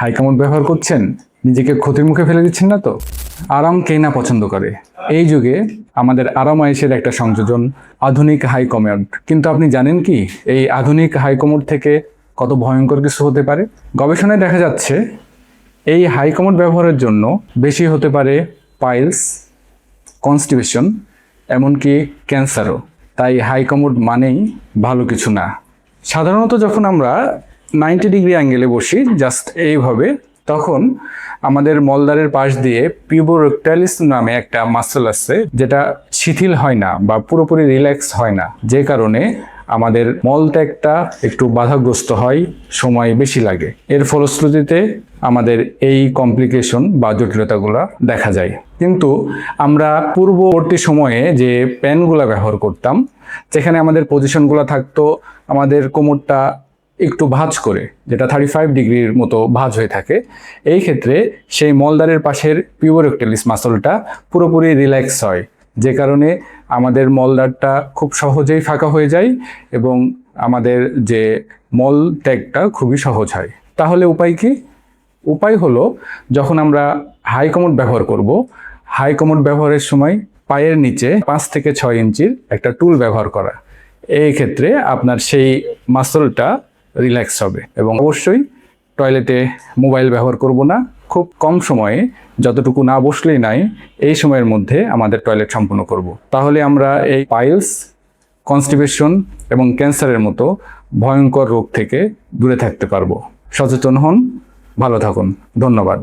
High commode ব্যবহার করছেন, নিজেকে ক্ষতির মুখে ফেলে দিচ্ছেন না তো? আরাম কে না পছন্দ করে? এই যুগে আমাদের আরামায়েশের একটা সংযোজন আধুনিক হাই কমোড। কিন্তু আপনি জানেন কি এই আধুনিক হাই কমোড থেকে কত ভয়ঙ্কর কিছু হতে পারে? গবেষণায় দেখা যাচ্ছে এই হাই কমোড ব্যবহারের জন্য বেশি হতে পারে পাইলস, কনস্টিপেশন, এমনকি ক্যান্সারও। তাই হাই কমোড মানেই ভালো কিছু না। সাধারণত যখন আমরা 90 ডিগ্রি অ্যাঙ্গেলে বসি জাস্ট এইভাবে, তখন আমাদের মলদ্বারের পাশ দিয়ে পিউবোরেক্টালিস নামে একটা মাসল আছে যেটা শিথিল হয় না বা পুরোপুরি রিল্যাক্স হয় না, যে কারণে আমাদের মলত্যাগটা একটু বাধাগ্রস্ত হয়, সময় বেশি লাগে। এর ফলশ্রুতিতে আমাদের এই কমপ্লিকেশন বা জটিলতাগুলো দেখা যায়। কিন্তু আমরা পূর্ববর্তী সময়ে যে পেনগুলো ব্যবহার করতাম, যেখানে আমাদের পজিশনগুলো থাকতো আমাদের কোমরটা একটু ভাঁজ করে, যেটা 35 ডিগ্রির মতো ভাঁজ হয়ে থাকে, এই ক্ষেত্রে সেই মলদ্বারের পাশের পিউবোরেক্টালিস মাসলটা পুরোপুরি রিল্যাক্স হয়, যে কারণে আমাদের মলদ্বারটা খুব সহজেই ফাঁকা হয়ে যায় এবং আমাদের যে মল ত্যাগটা খুবই সহজ হয়। তাহলে উপায় কি? উপায় হলো, যখন আমরা হাই কমোড ব্যবহার করব, হাই কমোড ব্যবহারের সময় পায়ের নিচে 5 থেকে 6 ইঞ্চির একটা টুল ব্যবহার করা। এই ক্ষেত্রে আপনার সেই মাসলটা রিল্যাক্স হবে। এবং অবশ্যই টয়লেটে মোবাইল ব্যবহার করব না। খুব কম সময়ে, যতটুকু না বসলেই নাই, এই সময়ের মধ্যে আমাদের টয়লেট সম্পূর্ণ করব। তাহলে আমরা এই পাইলস, কনস্টিপেশন এবং ক্যান্সারের মতো ভয়ঙ্কর রোগ থেকে দূরে থাকতে পারবো। সচেতন হন, ভালো থাকুন। ধন্যবাদ।